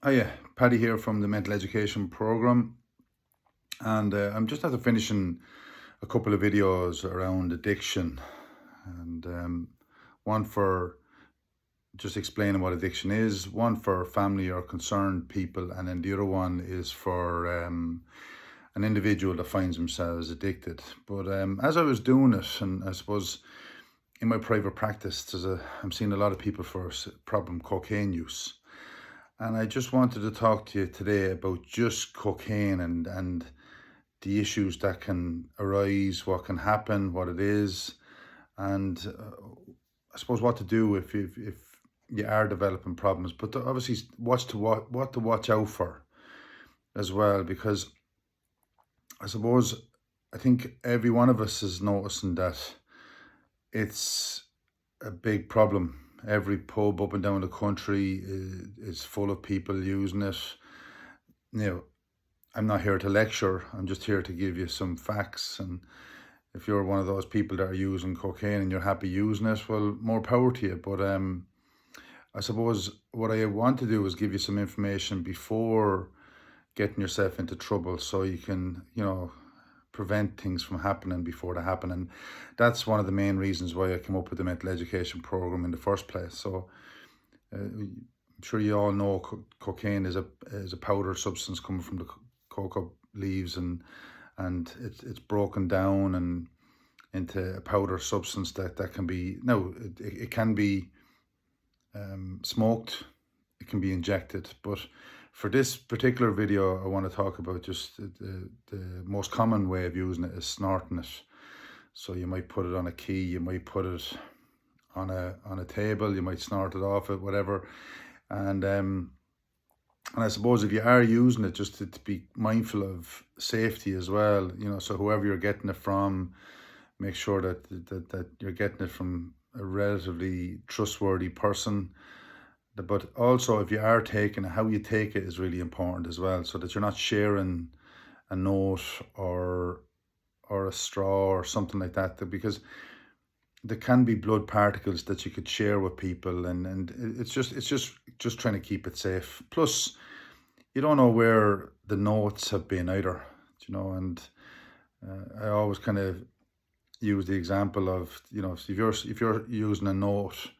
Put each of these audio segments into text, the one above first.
Hiya, Paddy here from the Mental Education Program, and I'm just after finishing a couple of videos around addiction, and one for just explaining what addiction is, one for family or concerned people, and then the other one is for an individual that finds themselves addicted. But as I was doing it, and I suppose in my private practice, I'm seeing a lot of people for problem cocaine use. And I just wanted to talk to you today about just cocaine and the issues that can arise, what can happen, what it is, and I suppose what to do if you are developing problems. But obviously, what to watch out for as well, because I suppose I think every one of us is noticing that it's a big problem. Every pub up and down the country is full of people using it. You know, I'm not here to lecture. I'm just here to give you some facts. And if you're one of those people that are using cocaine and you're happy using it, well, more power to you. But I suppose what I want to do is give you some information before getting yourself into trouble, so you can, prevent things from happening before they happen. And that's one of the main reasons why I came up with the mental education program in the first place. So I'm sure you all know cocaine is a powdered substance coming from the cocoa leaves, and it's broken down and into a powder substance that can be no it can be smoked, it can be injected. But for this particular video, I want to talk about just the most common way of using it is snorting it. So you might put it on a key, you might put it on a table, you might snort it off it, whatever. And I suppose if you are using it, just to be mindful of safety as well. So whoever you're getting it from, make sure that you're getting it from a relatively trustworthy person. But also, if you are taking it, how you take it is really important as well, so that you're not sharing a note or a straw or something like that, because there can be blood particles that you could share with people, and it's just trying to keep it safe. Plus, you don't know where the notes have been either, and I always kind of use the example of, if you're using a note,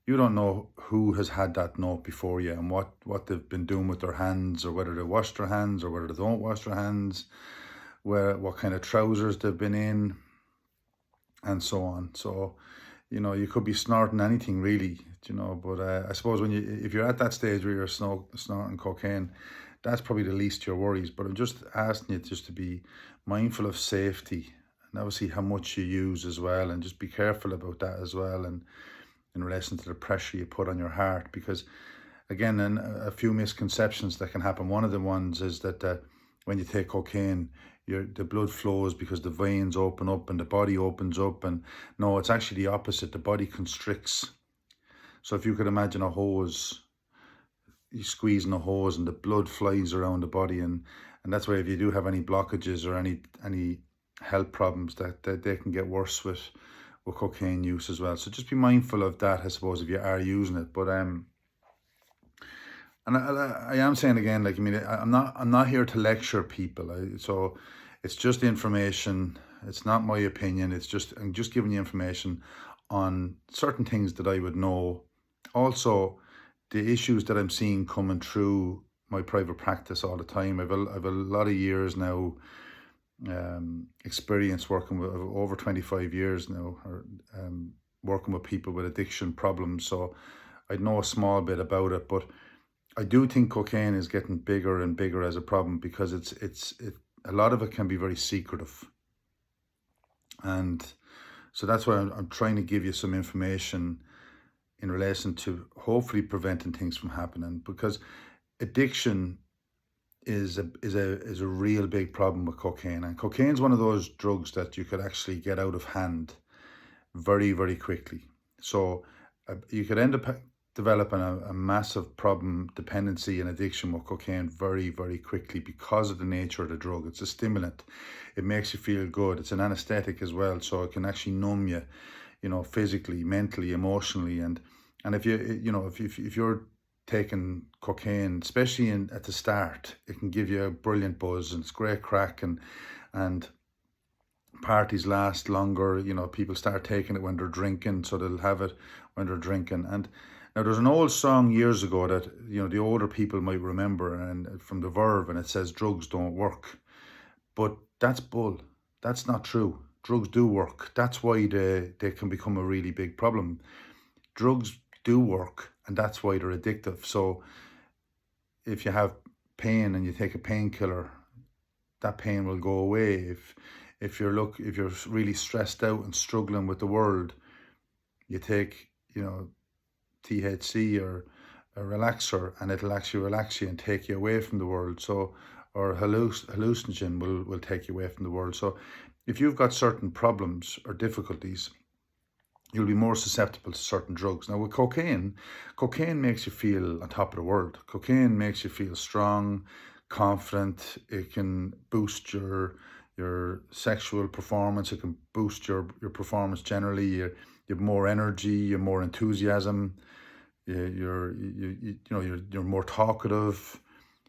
you don't know who has had that note before you, and what they've been doing with their hands, or whether they wash their hands or whether they don't wash their hands, what kind of trousers they've been in, and so on. So you could be snorting anything really, but I suppose if you're at that stage where you're snorting cocaine, that's probably the least of your worries. But I'm just asking you just to be mindful of safety, and obviously how much you use as well, and just be careful about that as well, and in relation to the pressure you put on your heart. Because again, and a few misconceptions that can happen. One of the ones is that when you take cocaine, the blood flows because the veins open up and the body opens up. And no, it's actually the opposite. The body constricts. So if you could imagine a hose, you squeezing a hose, and the blood flies around the body, and that's why if you do have any blockages or any health problems, that they can get worse with cocaine use as well. So just be mindful of that, I suppose, if you are using it. But and I am saying again, like, I mean, I'm not here to lecture people. So it's just information. It's not my opinion. I'm just giving you information on certain things that I would know. Also, the issues that I'm seeing coming through my private practice all the time. I've a lot of years now, experience working with, over 25 years now, or working with people with addiction problems. So I know a small bit about it, but I do think cocaine is getting bigger and bigger as a problem, because a lot of it can be very secretive. And so that's why I'm trying to give you some information in relation to hopefully preventing things from happening, because addiction is a real big problem with cocaine. And cocaine is one of those drugs that you could actually get out of hand very, very quickly. So you could end up developing a massive problem, dependency and addiction with cocaine very, very quickly, because of the nature of the drug. It's a stimulant. It makes you feel good. It's an anesthetic as well, so it can actually numb you, physically, mentally, emotionally. And if you, if you're taking cocaine, especially at the start. It can give you a brilliant buzz and it's great crack, and parties last longer. You know, people start taking it when they're drinking, so they'll have it when they're drinking. And now there's an old song years ago that, you know, the older people might remember, and from the Verve, and it says drugs don't work. But that's bull. That's not true. Drugs do work. That's why they can become a really big problem. Drugs do work, and that's why they're addictive. So if you have pain and you take a painkiller, that pain will go away. If you're really stressed out and struggling with the world, you take, you know, THC or a relaxer, and it'll actually relax you and take you away from the world. So, or hallucinogen will take you away from the world. So if you've got certain problems or difficulties, you'll be more susceptible to certain drugs. Now with cocaine makes you feel on top of the world. Cocaine makes you feel strong, confident. It can boost your sexual performance. It can boost your performance generally. You have more energy, you have more enthusiasm. You're more talkative.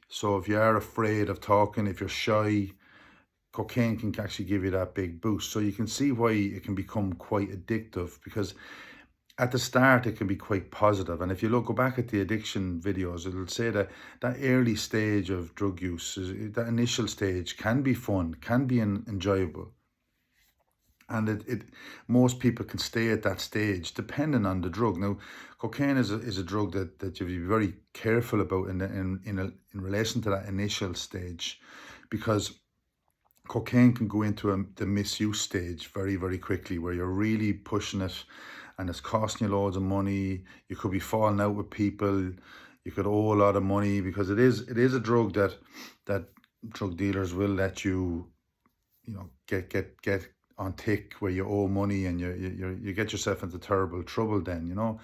So if you are afraid of talking, if you're shy, cocaine can actually give you that big boost. So you can see why it can become quite addictive, because at the start it can be quite positive. And if you go back at the addiction videos, it'll say that early stage of drug use, that initial stage, can be fun, can be enjoyable. And most people can stay at that stage depending on the drug. Now, cocaine is a drug that you have to be very careful about in relation to that initial stage, because cocaine can go into the misuse stage very, very quickly, where you're really pushing it and it's costing you loads of money. You could be falling out with people. You could owe a lot of money, because it is a drug that drug dealers will let you, you know, get on tick, where you owe money, and you get yourself into terrible trouble then, you know.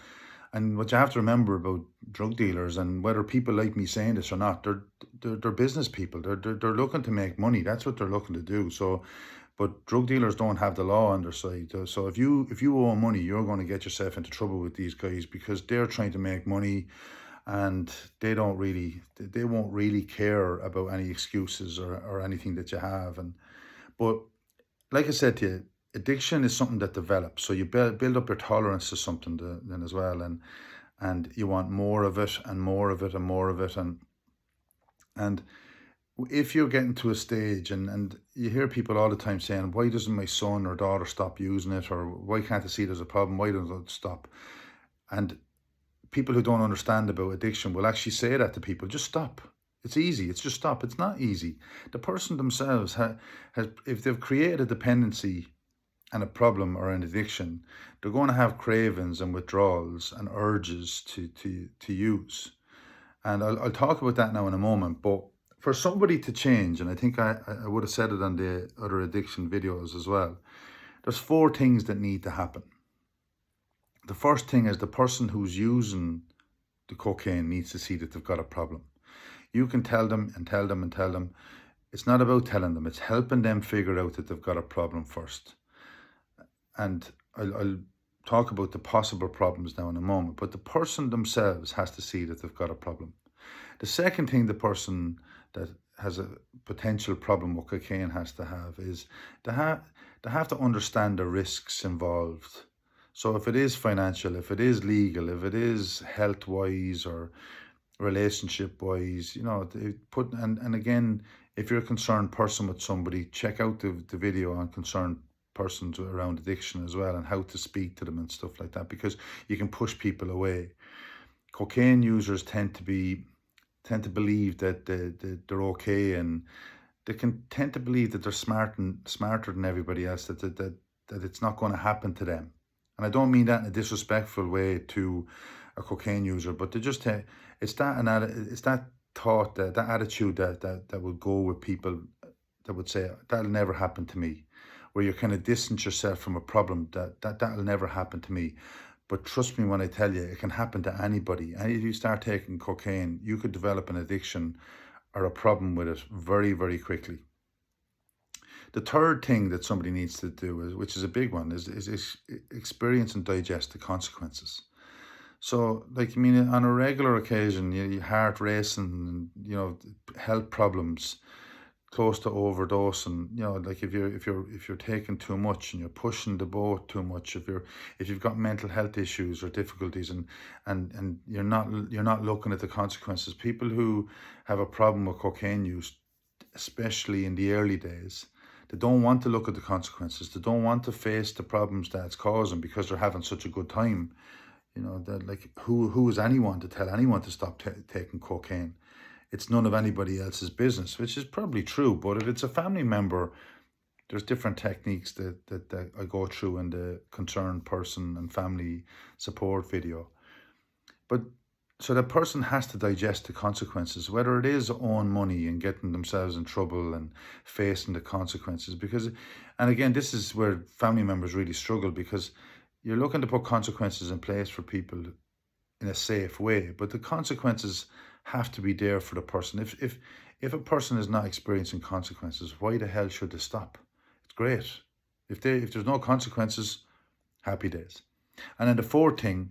And what you have to remember about drug dealers, and whether people like me saying this or not, they're business people. They're looking to make money. That's what they're looking to do. So, but drug dealers don't have the law on their side. So if you owe money, you're going to get yourself into trouble with these guys, because they're trying to make money, and they won't really care about any excuses or anything that you have. But like I said to you, addiction is something that develops. So you build up your tolerance to something then as well, and you want more of it and more of it and more of it, and if you're getting to a stage, and you hear people all the time saying, why doesn't my son or daughter stop using it, or why can't they see there's a problem, why don't they stop? And people who don't understand about addiction will actually say that to people: just stop. It's easy. It's just stop. It's not easy. The person themselves has, if they've created a dependency and a problem or an addiction, they're going to have cravings and withdrawals and urges to use. And I'll talk about that now in a moment. But for somebody to change, and I think I would have said it on the other addiction videos as well, there's 4 things that need to happen. The first thing is the person who's using the cocaine needs to see that they've got a problem. You can tell them and tell them and tell them. It's not about telling them. It's helping them figure out that they've got a problem first. And I'll talk about the possible problems now in a moment. But the person themselves has to see that they've got a problem. The second thing the person that has a potential problem with cocaine has to have is they have to understand the risks involved. So if it is financial, if it is legal, if it is health-wise or relationship-wise, you know, and again, if you're a concerned person with somebody, check out the video on concerned persons around addiction as well, and how to speak to them and stuff like that, because you can push people away. Cocaine users tend to believe that they're okay, and they can tend to believe that they're smarter than everybody else, that it's not going to happen to them. And I don't mean that in a disrespectful way to a cocaine user, but it's that thought, that attitude that would go with people that would say, that'll never happen to me, where you kind of distance yourself from a problem, that'll never happen to me. But trust me when I tell you, it can happen to anybody. And if you start taking cocaine, you could develop an addiction or a problem with it very, very quickly. The third thing that somebody needs to do, which is a big one, is experience and digest the consequences. So, like, I mean, on a regular occasion, your heart racing, and, health problems, close to overdosing. Like if you're taking too much and you're pushing the boat too much, if you've got mental health issues or difficulties, and you're not looking at the consequences. People who have a problem with cocaine use, especially in the early days, they don't want to look at the consequences. They don't want to face the problems that it's causing because they're having such a good time. That, like, who is anyone to tell anyone to stop taking cocaine? It's none of anybody else's business, which is probably true. But if it's a family member, there's different techniques that I go through in the concerned person and family support video. But so the person has to digest the consequences, whether it is own money and getting themselves in trouble and facing the consequences. And again, this is where family members really struggle, because you're looking to put consequences in place for people in a safe way, but the consequences have to be there for the person. If a person is not experiencing consequences, why the hell should they stop? It's great. If there's no consequences, happy days. And then the fourth thing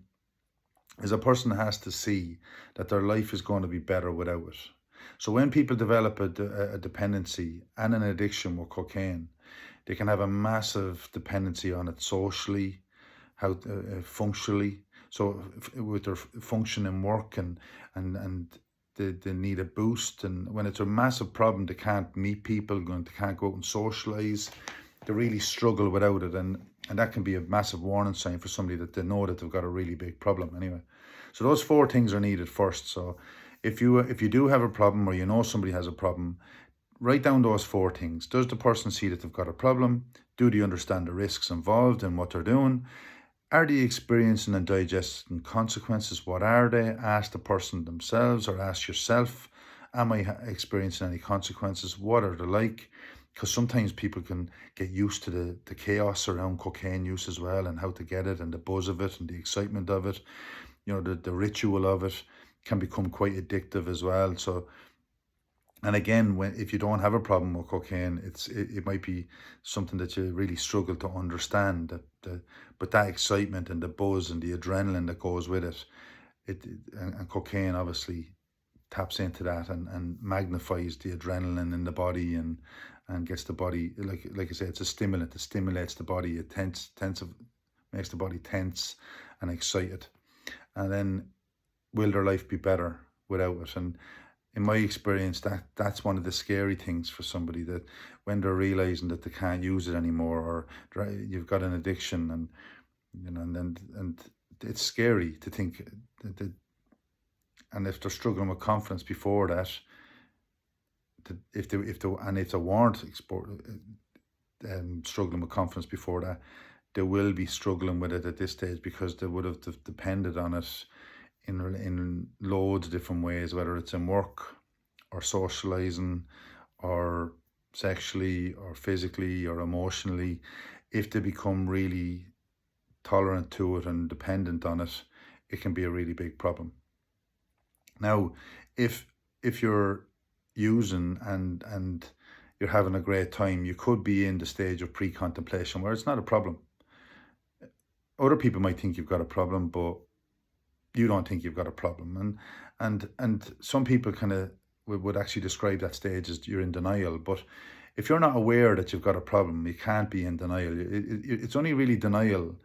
is a person has to see that their life is going to be better without it. So when people develop a dependency and an addiction with cocaine, they can have a massive dependency on it socially, how functionally. So with their function in work, and they need a boost. And when it's a massive problem, they can't meet people, they can't go out and socialise. They really struggle without it, and that can be a massive warning sign for somebody that they know that they've got a really big problem anyway. So those four things are needed first. So if you do have a problem, or you know somebody has a problem, write down those four things. Does the person see that they've got a problem? Do they understand the risks involved in what they're doing? Are they experiencing and digesting consequences? What are they? Ask the person themselves, or ask yourself, am I experiencing any consequences? What are they like? Because sometimes people can get used to the chaos around cocaine use as well, and how to get it, and the buzz of it, and the excitement of it. The ritual of it can become quite addictive as well. So, and again, if you don't have a problem with cocaine, it might be something that you really struggle to understand. But that excitement and the buzz and the adrenaline that goes with it, and cocaine obviously taps into that, and magnifies the adrenaline in the body, and gets the body, like I say, it's a stimulant. It stimulates the body. It makes the body tense and excited. And then, will their life be better without it? And in my experience, that's one of the scary things for somebody, that when they're realizing that they can't use it anymore, or you've got an addiction, and it's scary to think that, and if they're struggling with confidence before that, if they weren't struggling with confidence before that, they will be struggling with it at this stage, because they would have depended on it in loads of different ways, whether it's in work, or socializing, or sexually, or physically, or emotionally. If they become really tolerant to it and dependent on it, it can be a really big problem. Now, if you're using and you're having a great time, you could be in the stage of pre-contemplation, where it's not a problem. Other people might think you've got a problem, but you don't think you've got a problem. And some people kind of would actually describe that stage as you're in denial. But if you're not aware that you've got a problem, you can't be in denial. It's only really denial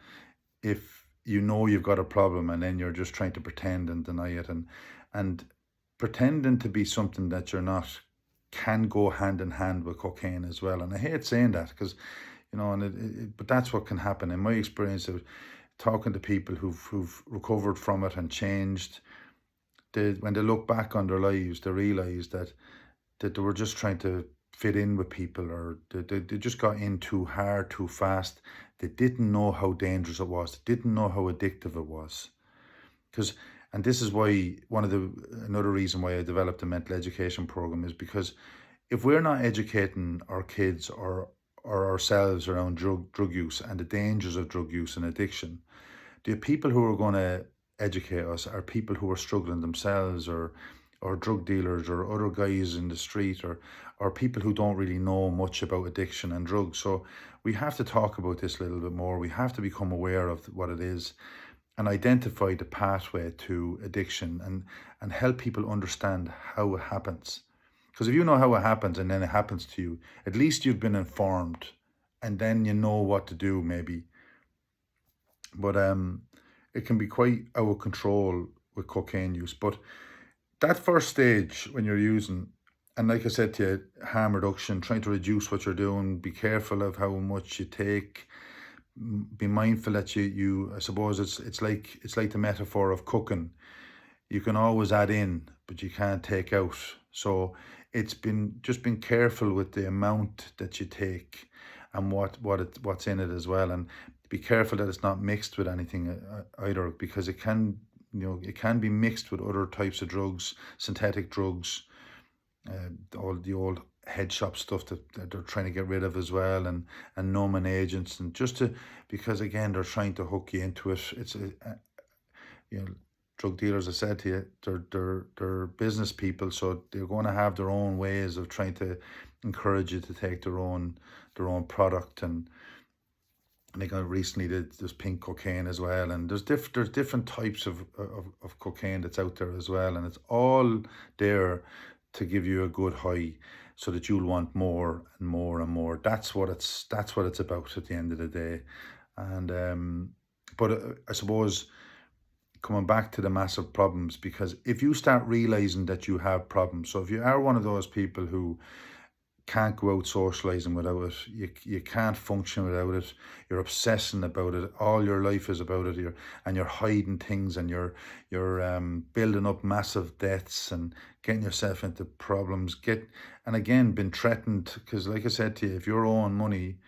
if you know you've got a problem, and then you're just trying to pretend and deny it. And pretending to be something that you're not can go hand in hand with cocaine as well. And I hate saying that, because but that's what can happen. In my experience of talking to people who've recovered from it and changed, when they look back on their lives, they realize that they were just trying to fit in with people, or they just got in too hard, too fast. They didn't know how dangerous it was. They didn't know how addictive it was. And this is why another reason why I developed a mental education program is because if we're not educating our kids or ourselves around drug use and the dangers of drug use and addiction, the people who are going to educate us are people who are struggling themselves, or drug dealers, or other guys in the street, or people who don't really know much about addiction and drugs. So we have to talk about this a little bit more. We have to become aware of what it is. and identify the pathway to addiction, and help people understand how it happens. Because if you know how it happens and then it happens to you, at least you've been informed, and then you know what to do maybe. But it can be quite out of control with cocaine use. But that first stage when you're using, and like I said to you, harm reduction, trying to reduce what you're doing, be careful of how much you take, be mindful that you I suppose it's like the metaphor of cooking. You can always add in, but you can't take out. So it's been just being careful with the amount that you take and what's in it as well, and be careful that it's not mixed with anything either, because it can, it can be mixed with other types of drugs, synthetic drugs, all the old head shop stuff that they're trying to get rid of as well, and numbing agents, and just to, because again they're trying to hook you into it. It's you know, drug dealers, I said to you, they're business people, so they're going to have their own ways of trying to encourage you to take their own product. And they got recently there's pink cocaine as well, and there's different types of cocaine that's out there as well, and it's all there to give you a good high, so that you'll want more and more and more. That's what it's about at the end of the day. And but I suppose, coming back to the massive problems, because if you start realizing that you have problems, so if you are one of those people who can't go out socializing without it, you can't function without it, you're obsessing about it, all your life is about it, you're hiding things, and you're building up massive debts and getting yourself into problems, and again been threatened, because like I said to you, if you're owing money,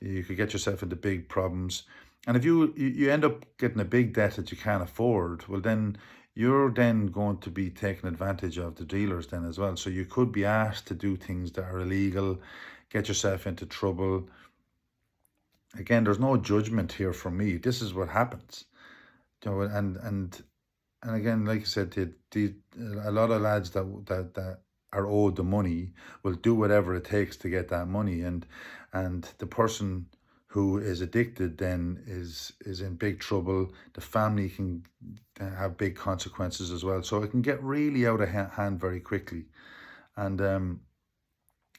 you could get yourself into big problems. And if you end up getting a big debt that you can't afford, well then you're then going to be taking advantage of the dealers then as well. So you could be asked to do things that are illegal, get yourself into trouble. Again, there's no judgment here from me. This is what happens. And again, like I said, a lot of lads that are owed the money will do whatever it takes to get that money, and the person who is addicted then is in big trouble. The family can have big consequences as well. So it can get really out of hand very quickly. And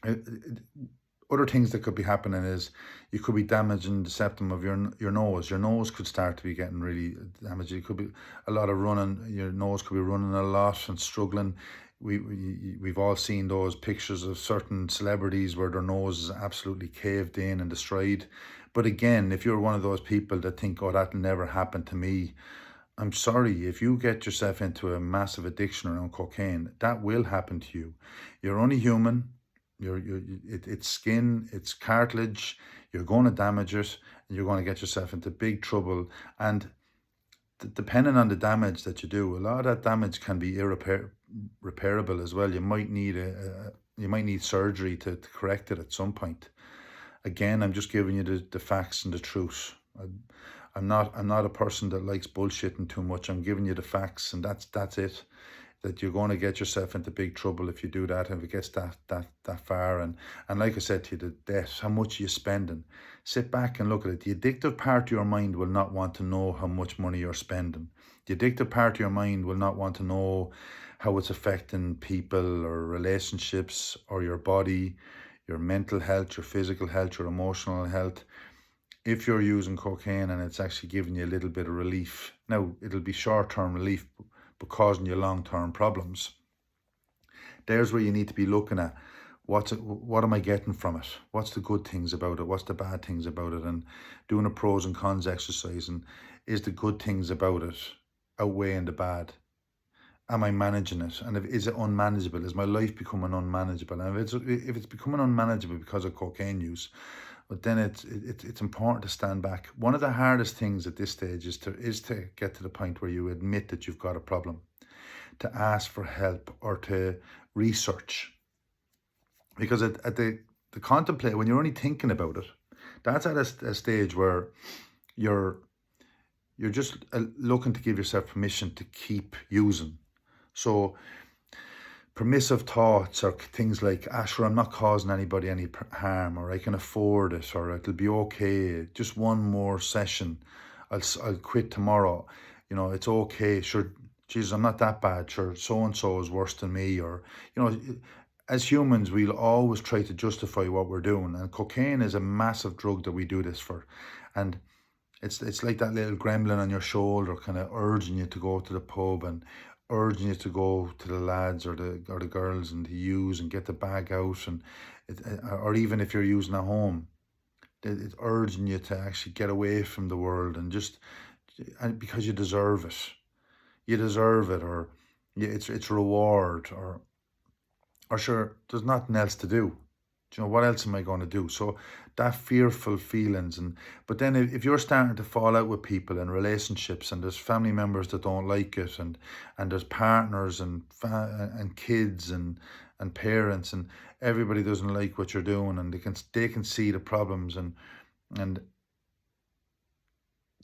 other things that could be happening is you could be damaging the septum of your nose. Your nose could start to be getting really damaged. It could be a lot of running. Your nose could be running a lot and struggling. We've all seen those pictures of certain celebrities where their nose is absolutely caved in and destroyed. But again, if you're one of those people that think, oh, that'll never happen to me, I'm sorry. If you get yourself into a massive addiction around cocaine, that will happen to you. You're only human. It's skin, it's cartilage. You're going to damage it, and you're going to get yourself into big trouble. And depending on the damage that you do, a lot of that damage can be repairable as well. You might need surgery to correct it at some point. Again, I'm just giving you the facts and the truth. I'm not a person that likes bullshitting too much. I'm giving you the facts, and that's it. That you're going to get yourself into big trouble if you do that, and if it gets that far. And like I said to you, the debt, how much are you spending? Sit back and look at it. The addictive part of your mind will not want to know how much money you're spending. The addictive part of your mind will not want to know how it's affecting people or relationships or your body, your mental health, your physical health, your emotional health. If you're using cocaine and it's actually giving you a little bit of relief, now it'll be short-term relief, but causing you long-term problems. There's where you need to be looking at what am I getting from it? What's the good things about it? What's the bad things about it? And doing a pros and cons exercise. And is the good things about it outweighing the bad? Am I managing it? And is it unmanageable? Is my life becoming unmanageable? And if it's becoming unmanageable because of cocaine use, but then it's important to stand back. One of the hardest things at this stage is to get to the point where you admit that you've got a problem, to ask for help or to research. Because at the contemplate, when you're only thinking about it, that's at a stage where you're just looking to give yourself permission to keep using. So permissive thoughts are things like, sure, I'm not causing anybody any harm, or I can afford it, or it'll be okay, just one more session, I'll quit tomorrow. It's okay. Sure, Jesus, I'm not that bad. Sure, so and so is worse than me. Or, as humans, we'll always try to justify what we're doing. And cocaine is a massive drug that we do this for. And it's like that little gremlin on your shoulder, kind of urging you to go to the pub and urging you to go to the lads or the girls and to use and get the bag out, and or even if you're using at home, it's urging you to actually get away from the world and because you deserve it, or it's reward, or sure, there's nothing else to do. What else am I going to do? So that fearful feelings, but then if you're starting to fall out with people in relationships, and there's family members that don't like it, and there's partners and kids and parents, and everybody doesn't like what you're doing, and they can see the problems, and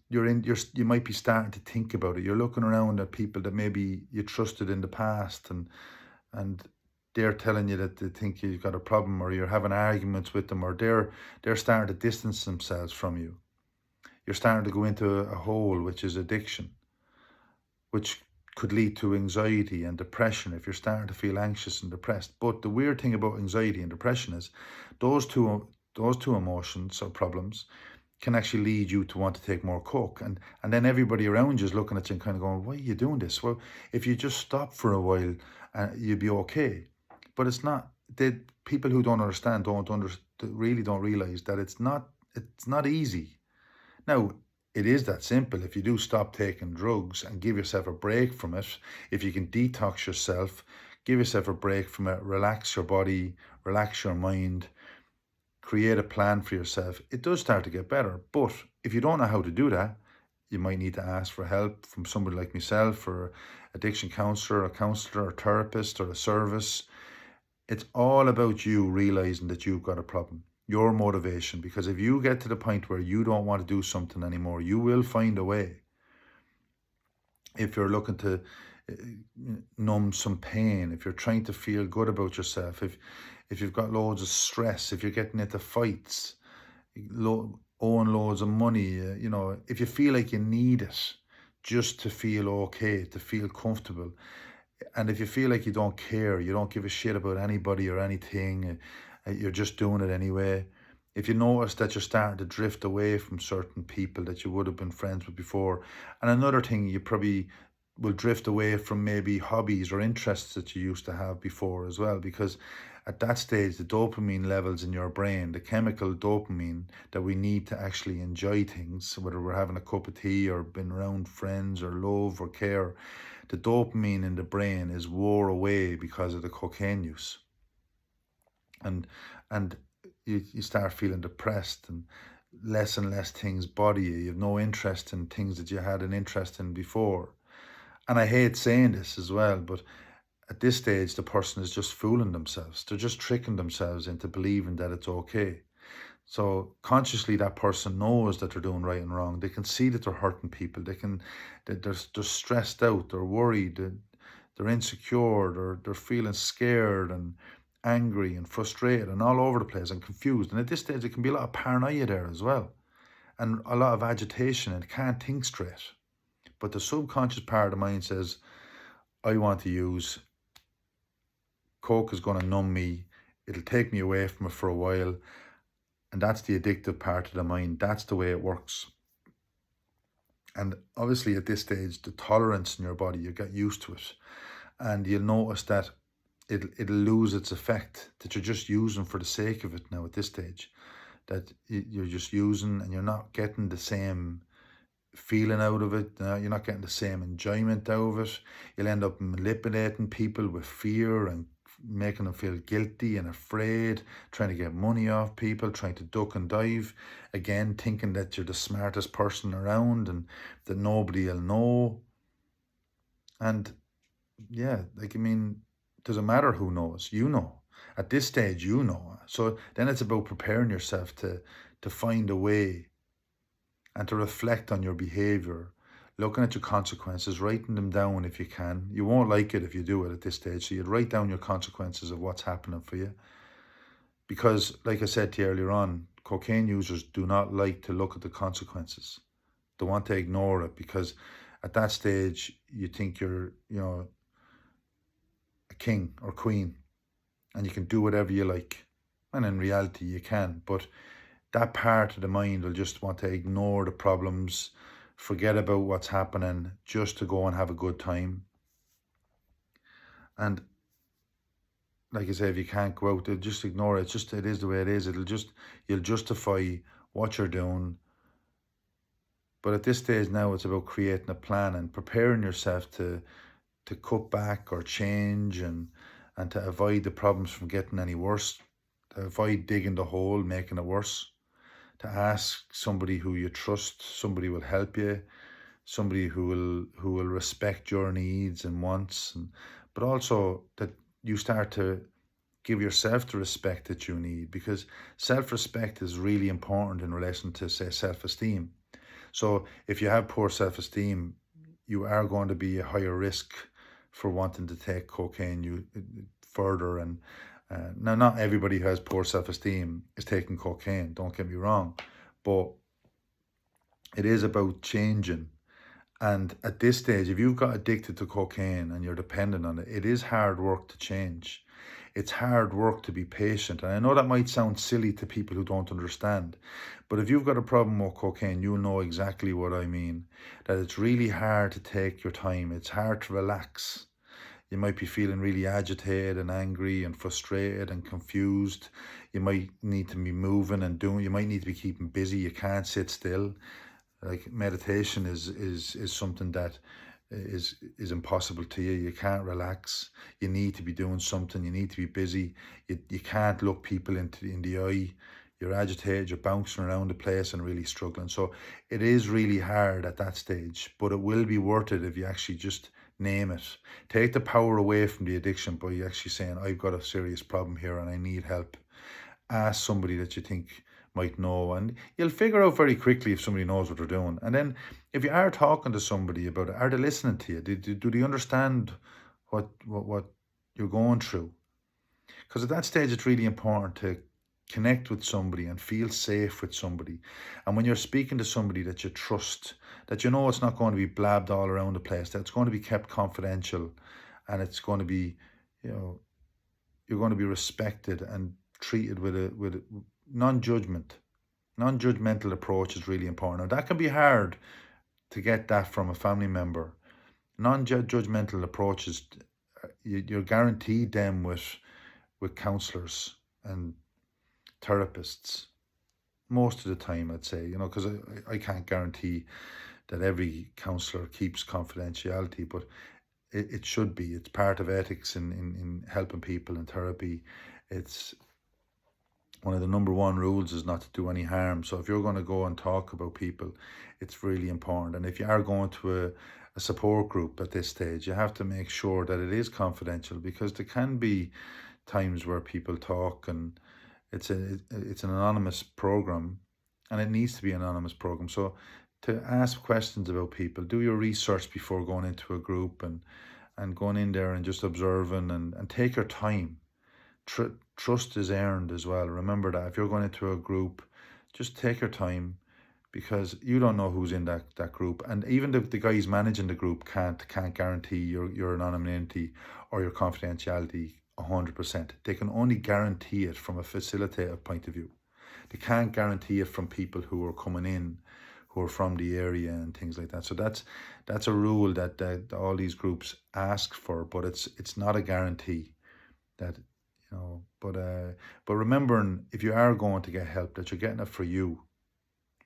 you might be starting to think about it. You're looking around at people that maybe you trusted in the past, and they're telling you that they think you've got a problem, or you're having arguments with them, or they're starting to distance themselves from you. You're starting to go into a hole, which is addiction, which could lead to anxiety and depression if you're starting to feel anxious and depressed. But the weird thing about anxiety and depression is those two emotions or problems can actually lead you to want to take more coke, and then everybody around you is looking at you and kind of going, why are you doing this? Well, if you just stop for a while, you'd be okay. But it's not. People who don't understand really don't realize that it's not easy. Now, it is that simple. If you do stop taking drugs and give yourself a break from it, if you can detox yourself, give yourself a break from it, relax your body, relax your mind, create a plan for yourself, it does start to get better. But if you don't know how to do that, you might need to ask for help from somebody like myself, or addiction counselor, a counselor, a therapist, or a service. It's all about you realizing that you've got a problem, your motivation. Because if you get to the point where you don't want to do something anymore, you will find a way. If you're looking to numb some pain, if you're trying to feel good about yourself, if you've got loads of stress, if you're getting into fights, owing loads of money, if you feel like you need it just to feel okay, to feel comfortable, and if you feel like you don't care, you don't give a shit about anybody or anything, you're just doing it anyway. If you notice that you're starting to drift away from certain people that you would have been friends with before, and another thing, you probably will drift away from maybe hobbies or interests that you used to have before as well, because at that stage, the dopamine levels in your brain, the chemical dopamine that we need to actually enjoy things, whether we're having a cup of tea or been around friends or love or care, the dopamine in the brain is wore away because of the cocaine use. And you start feeling depressed, and less things bother you. You have no interest in things that you had an interest in before. And I hate saying this as well, but at this stage, the person is just fooling themselves. They're just tricking themselves into believing that it's okay. So consciously, that person knows that they're doing right and wrong. They can see that they're hurting people. They're stressed out. They're worried. They're insecure. They're feeling scared and angry and frustrated and all over the place and confused. And at this stage, there can be a lot of paranoia there as well, and a lot of agitation, and can't think straight. But the subconscious part of the mind says, I want to use. Coke is going to numb me. It'll take me away from it for a while. And that's the addictive part of the mind. That's the way it works. And obviously at this stage, the tolerance in your body, you get used to it. And you'll notice that it'll lose its effect, that you're just using for the sake of it now at this stage. That you're just using, and you're not getting the same feeling out of it. You're not getting the same enjoyment out of it. You'll end up manipulating people with fear and making them feel guilty and afraid, trying to get money off people, trying to duck and dive, again thinking that you're the smartest person around and that nobody will know. And yeah, doesn't matter who knows, you know. At this stage, you know. So then it's about preparing yourself to find a way and to reflect on your behavior, looking at your consequences, writing them down if you can. You won't like it if you do it at this stage, so you'd write down your consequences of what's happening for you. Because, like I said to you earlier on, cocaine users do not like to look at the consequences. They want to ignore it, because At that stage, you think you're, a king or queen and you can do whatever you like. And in reality, you can. But that part of the mind will just want to ignore the problems, forget about what's happening, just to go and have a good time. And like I say, if you can't go out, they'll just ignore it. It is the way it is. You'll justify what you're doing. But at this stage now, it's about creating a plan and preparing yourself to cut back or change, and to avoid the problems from getting any worse, to avoid digging the hole, making it worse, to ask somebody who you trust, somebody will help you, somebody who will respect your needs and wants, but also that you start to give yourself the respect that you need, because self-respect is really important in relation to, say, self-esteem. So if you have poor self-esteem, you are going to be a higher risk for wanting to take cocaine further. And now, not everybody who has poor self-esteem is taking cocaine, don't get me wrong, but it is about changing. And at this stage, if you've got addicted to cocaine and you're dependent on it, it is hard work to change. It's hard work to be patient. And I know that might sound silly to people who don't understand, but if you've got a problem with cocaine, you'll know exactly what I mean. That it's really hard to take your time. It's hard to relax. You might be feeling really agitated and angry and frustrated and confused. You might need to be moving and doing. You might need to be keeping busy. You can't sit still. Like meditation is something that is impossible to you. You can't relax. You need to be doing something. You need to be busy. You can't look people in the eye. You're agitated. You're bouncing around the place and really struggling. So it is really hard at that stage, but it will be worth it if you actually just name it. Take the power away from the addiction by actually saying, I've got a serious problem here and I need help. Ask somebody that you think might know, and you'll figure out very quickly if somebody knows what they're doing. And then if you are talking to somebody about it, are they listening to you? Do they understand what you're going through? Because at that stage, it's really important to connect with somebody and feel safe with somebody. And when you're speaking to somebody that you trust, that you know it's not going to be blabbed all around the place, that it's going to be kept confidential, and it's going to be, you're going to be respected and treated with a non-judgmental approach is really important. Now, that can be hard to get that from a family member. Non-judgmental approaches, you're guaranteed them with counsellors and therapists most of the time, I'd say, because I can't guarantee that every counsellor keeps confidentiality, but it should be. It's part of ethics in helping people in therapy. It's one of the number one rules is not to do any harm. So if you're going to go and talk about people, it's really important. And if you are going to a support group at this stage, you have to make sure that it is confidential, because there can be times where people talk, and it's an anonymous program, and it needs to be an anonymous program. So to ask questions about people, do your research before going into a group, and going in there and just observing, and take your time. Trust is earned as well. Remember that if you're going into a group, just take your time, because you don't know who's in that group. And even the guys managing the group can't guarantee your anonymity or your confidentiality 100%. They can only guarantee it from a facilitator point of view. They can't guarantee it from people who are coming in, who are from the area and things like that. So that's a rule that all these groups ask for, but it's not a guarantee that, but remembering, if you are going to get help, that you're getting it for you.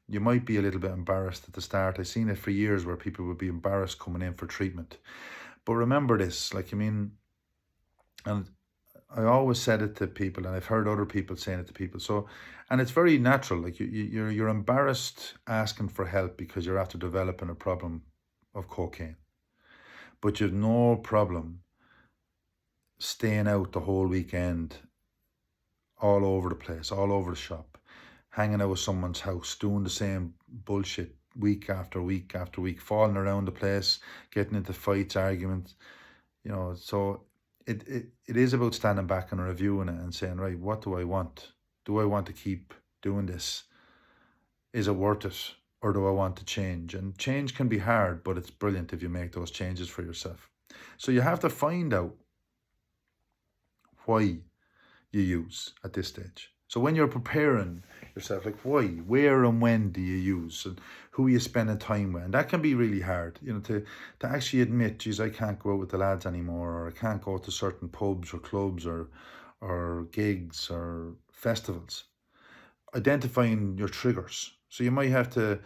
You might be a little bit embarrassed at the start. I've seen it for years where people would be embarrassed coming in for treatment. But remember this, and I always said it to people, and I've heard other people saying it to people. So, and it's very natural. Like you're embarrassed asking for help because you're after developing a problem of cocaine, but you've no problem staying out the whole weekend, all over the place, all over the shop, hanging out with someone's house, doing the same bullshit week after week after week, falling around the place, getting into fights, arguments, so it is about standing back and reviewing it and saying, right, what do I want? Do I want to keep doing this? Is it worth it? or do I want to change? And change can be hard, but it's brilliant if you make those changes for yourself. So you have to find out why you use at this stage. So when you're preparing yourself, like why, where and when do you use, and who are you spending time with? And that can be really hard, to actually admit, geez, I can't go out with the lads anymore, or I can't go to certain pubs or clubs or gigs or festivals. Identifying your triggers. So you might have to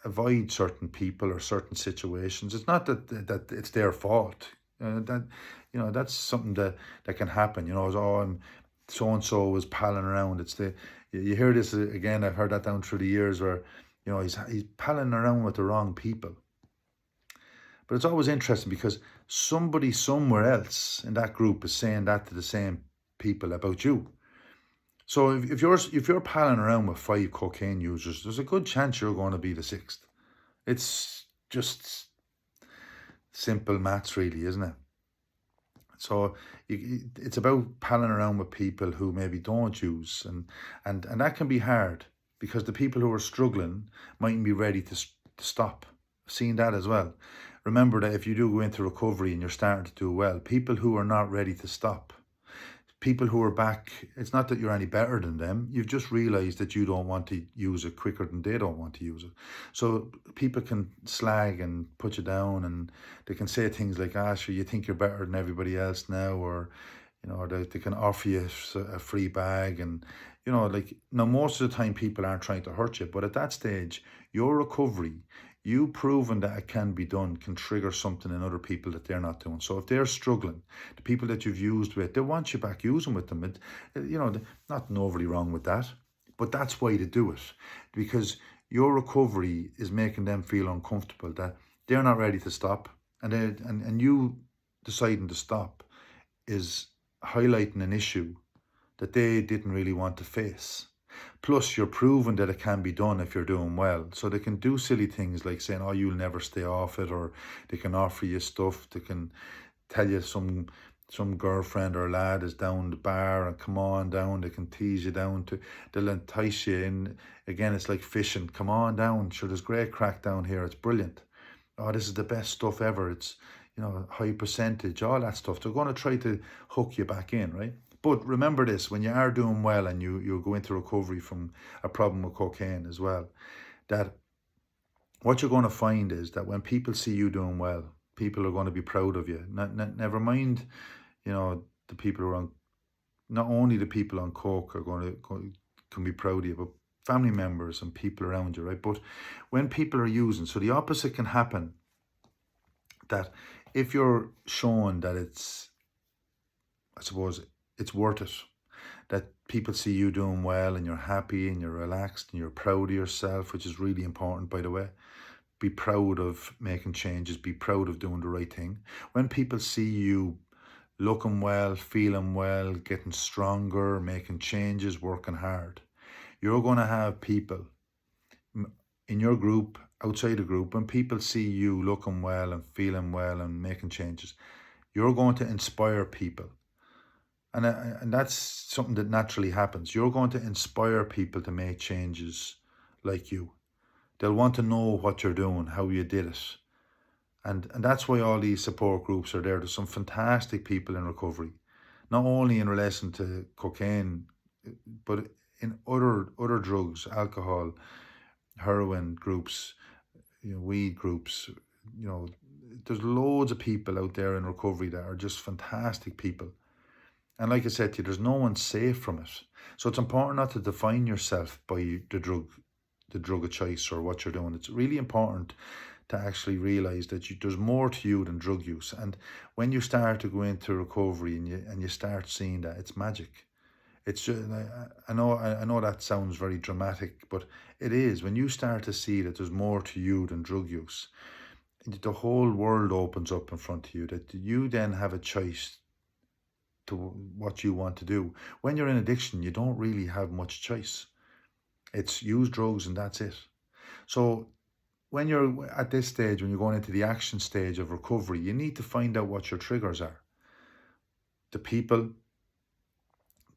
avoid certain people or certain situations. It's not that it's their fault. That's something that can happen. I'm so and so was palling around. You hear this again. I've heard that down through the years where he's palling around with the wrong people. But it's always interesting because somebody somewhere else in that group is saying that to the same people about you. So if you're palling around with 5 cocaine users, there's a good chance you're going to be the 6th. It's just simple maths, really, isn't it? So it's about palling around with people who maybe don't use, and that can be hard because the people who are struggling mightn't be ready to stop. I've seen that as well. Remember that if you do go into recovery and you're starting to do well, people who are not ready to stop, people who are back, it's not that you're any better than them. You've just realized that you don't want to use it quicker than they don't want to use it. So people can slag and put you down, and they can say things like, sure, you think you're better than everybody else now, or, they can offer you a free bag. And, most of the time people aren't trying to hurt you. But at that stage, your recovery, you proving that it can be done, can trigger something in other people that they're not doing. So if they're struggling, the people that you've used with, they want you back using with them. Nothing overly wrong with that, but that's why they do it, because your recovery is making them feel uncomfortable, that they're not ready to stop, and you deciding to stop is highlighting an issue that they didn't really want to face. Plus, you're proving that it can be done if you're doing well. So they can do silly things like saying, you'll never stay off it, or they can offer you stuff. They can tell you some girlfriend or lad is down the bar and come on down. They can tease you down they'll entice you in. Again, it's like fishing. Come on down. Sure, there's great crack down here. It's brilliant. This is the best stuff ever. It's, high percentage, all that stuff. They're going to try to hook you back in, right? But remember this, when you are doing well and you go into recovery from a problem with cocaine as well, that what you're going to find is that when people see you doing well, people are going to be proud of you. Never mind, the people who are on, not only the people on coke can be proud of you, but family members and people around you, right? But when people are using, so the opposite can happen, that if you're showing that it's worth it, that people see you doing well and you're happy and you're relaxed and you're proud of yourself, which is really important, by the way. Be proud of making changes, be proud of doing the right thing. When people see you looking well, feeling well, getting stronger, making changes, working hard, you're going to have people in your group, outside the group, when people see you looking well and feeling well and making changes, you're going to inspire people. And that's something that naturally happens. You're going to inspire people to make changes like you. They'll want to know what you're doing, how you did it. And that's why all these support groups are there. There's some fantastic people in recovery, not only in relation to cocaine, but in other drugs, alcohol, heroin groups, weed groups. There's loads of people out there in recovery that are just fantastic people. And like I said to you, there's no one safe from it. So it's important not to define yourself by the drug of choice or what you're doing. It's really important to actually realize that there's more to you than drug use. And when you start to go into recovery and you start seeing that, it's magic. It's just, I know that sounds very dramatic, but it is. When you start to see that there's more to you than drug use, the whole world opens up in front of you, that you then have a choice to what you want to do. When you're in addiction, you don't really have much choice. It's use drugs and that's it. So when you're at this stage, when you're going into the action stage of recovery, you need to find out what your triggers are. The people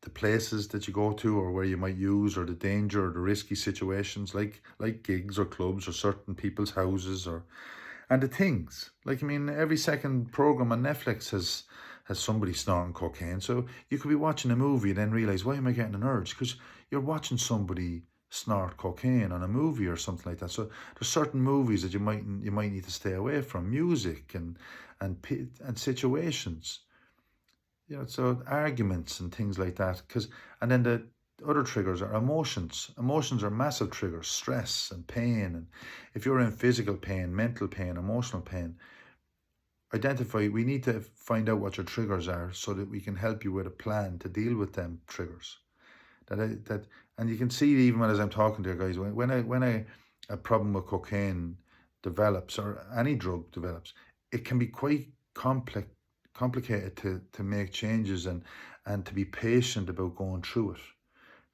the places that you go to or where you might use, or the danger or the risky situations like gigs or clubs or certain people's houses, or and the things. Like, I mean, every second program on Netflix has somebody snorting cocaine. So you could be watching a movie and then realize, why am I getting an urge? Because you're watching somebody snort cocaine on a movie or something like that. So there's certain movies that you might need to stay away from, music and situations. So arguments and things like that. And then the other triggers are emotions. Emotions are massive triggers, stress and pain. And if you're in physical pain, mental pain, emotional pain, we need to find out what your triggers are so that we can help you with a plan to deal with them triggers. And you can see even as I'm talking to you guys, when a problem with cocaine develops, or any drug develops, it can be quite complicated to make changes and to be patient about going through it,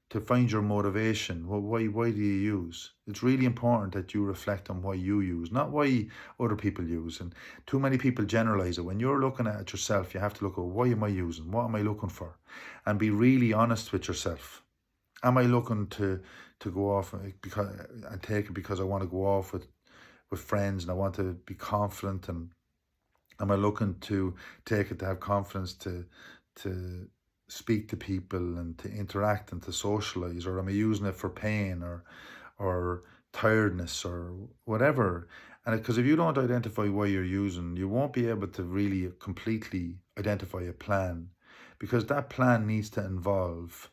to find your motivation. Well, why do you use? It's really important that you reflect on why you use, not why other people use. And too many people generalize it. When you're looking at it yourself, you have to look at, why am I using? What am I looking for? And be really honest with yourself. Am I looking to go off and take it because I want to go off with friends and I want to be confident? And am I looking to take it to have confidence to speak to people and to interact and to socialize? Or am I using it for pain or tiredness or whatever? And because if you don't identify why you're using, you won't be able to really completely identify a plan, because that plan needs to involve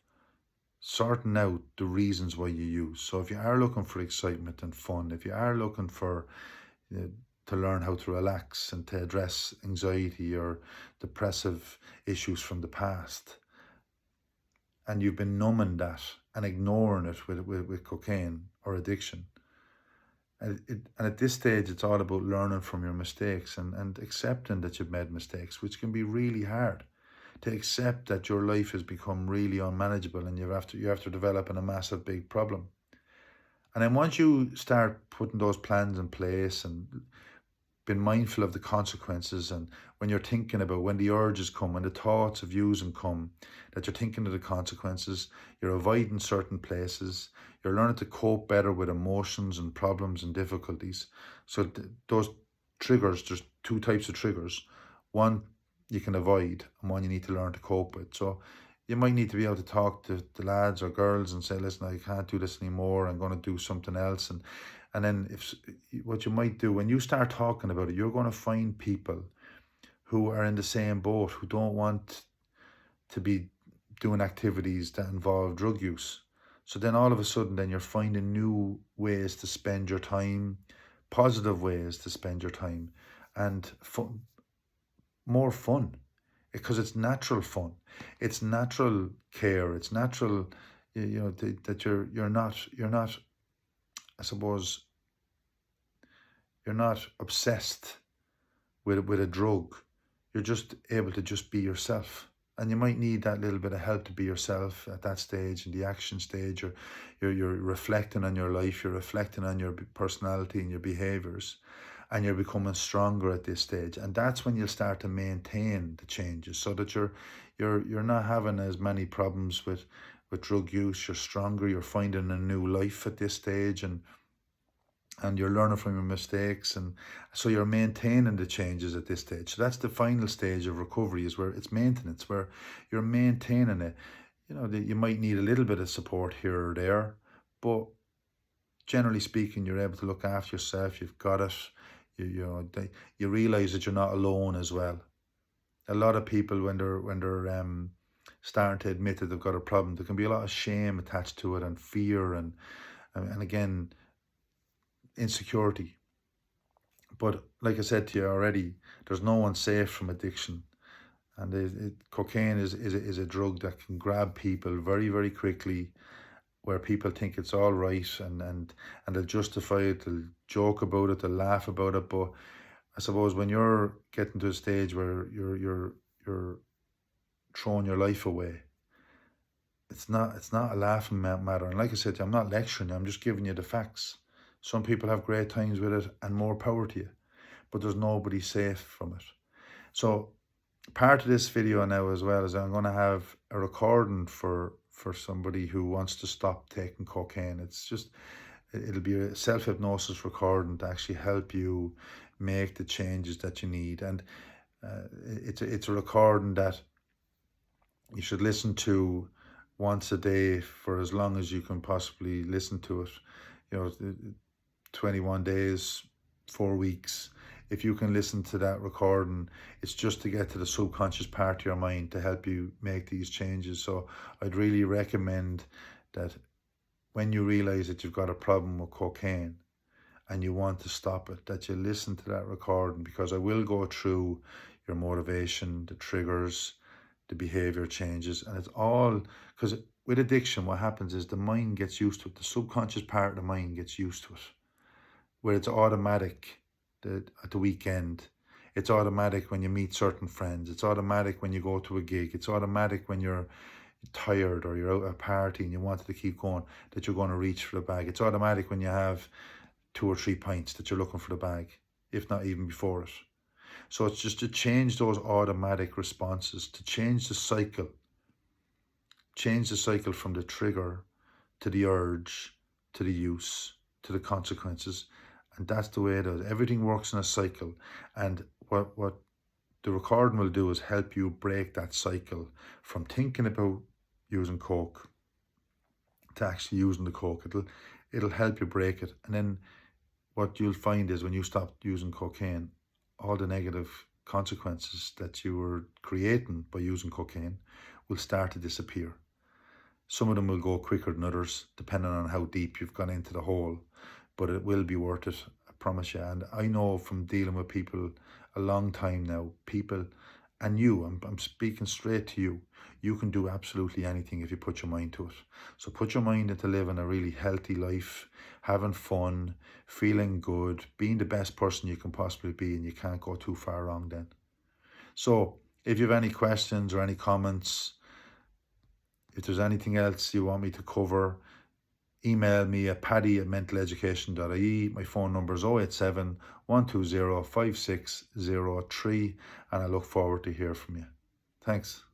sorting out the reasons why you use. So if you are looking for excitement and fun, if you are looking for to learn how to relax and to address anxiety or depressive issues from the past, and you've been numbing that and ignoring it with cocaine or addiction, and at this stage it's all about learning from your mistakes and accepting that you've made mistakes, which can be really hard. To accept that your life has become really unmanageable and you have to develop in a massive big problem. And then once you start putting those plans in place and being mindful of the consequences, and when you're thinking about, when the urges come, when the thoughts of using come, that you're thinking of the consequences, you're avoiding certain places, you're learning to cope better with emotions and problems and difficulties. So those triggers, there's two types of triggers. One you can avoid and one you need to learn to cope with. So you might need to be able to talk to the lads or girls and say, listen, I can't do this anymore, I'm going to do something else. And then what you might do when you start talking about it, you're going to find people who are in the same boat, who don't want to be doing activities that involve drug use. So then all of a sudden then you're finding new ways to spend your time, positive ways to spend your time, and more fun, because it's natural fun, it's natural care, it's natural, that you're not, I suppose, you're not obsessed with a drug. You're just able to just be yourself. And you might need that little bit of help to be yourself at that stage, in the action stage, or you're reflecting on your life, you're reflecting on your personality and your behaviors, and you're becoming stronger at this stage. And that's when you'll start to maintain the changes, so that you're not having as many problems with drug use. You're stronger, you're finding a new life at this stage, and you're learning from your mistakes, and so you're maintaining the changes at this stage. So that's the final stage of recovery, is where it's maintenance, where you're maintaining it. You might need a little bit of support here or there, but generally speaking, you're able to look after yourself. You've got it. You realize that you're not alone as well. A lot of people, when they're starting to admit that they've got a problem, there can be a lot of shame attached to it, and fear, and again, insecurity. But like I said to you already, there's no one safe from addiction, and cocaine is a drug that can grab people very, very quickly, where people think it's all right, and they'll justify it, they'll joke about it, they'll laugh about it. But I suppose when you're getting to a stage where you're throwing your life away, it's not a laughing matter. And like I said, I'm not lecturing you, I'm just giving you the facts. Some people have great times with it, and more power to you, but there's nobody safe from it. So part of this video now as well is I'm going to have a recording for somebody who wants to stop taking cocaine. It'll be a self-hypnosis recording to actually help you make the changes that you need. And it's a recording that you should listen to once a day for as long as you can possibly listen to it. 21 days, 4 weeks. If you can listen to that recording, it's just to get to the subconscious part of your mind to help you make these changes. So I'd really recommend that when you realize that you've got a problem with cocaine and you want to stop it, that you listen to that recording, because I will go through your motivation, the triggers, the behavior changes, and it's all because with addiction, what happens is the mind gets used to it. The subconscious part of the mind gets used to it, where it's automatic at the weekend. It's automatic when you meet certain friends. It's automatic when you go to a gig. It's automatic when you're tired or you're out at a party and you wanted to keep going, that you're going to reach for the bag. It's automatic when you have 2 or 3 pints that you're looking for the bag, if not even before it. So it's just to change those automatic responses, to change the cycle from the trigger to the urge, to the use, to the consequences. And that's the way it is. Everything works in a cycle. And what the recording will do is help you break that cycle from thinking about using coke to actually using the coke. It'll help you break it. And then what you'll find is when you stop using cocaine, all the negative consequences that you were creating by using cocaine will start to disappear. Some of them will go quicker than others, depending on how deep you've gone into the hole, but it will be worth it, I promise you. And I know from dealing with people a long time now, people, and you, I'm speaking straight to you, you can do absolutely anything if you put your mind to it. So put your mind into living a really healthy life, having fun, feeling good, being the best person you can possibly be, and you can't go too far wrong then. So if you have any questions or any comments, if there's anything else you want me to cover, email me at paddy@mentaleducation.ie. My phone number is 087 120 5603, and I look forward to hear from you. Thanks.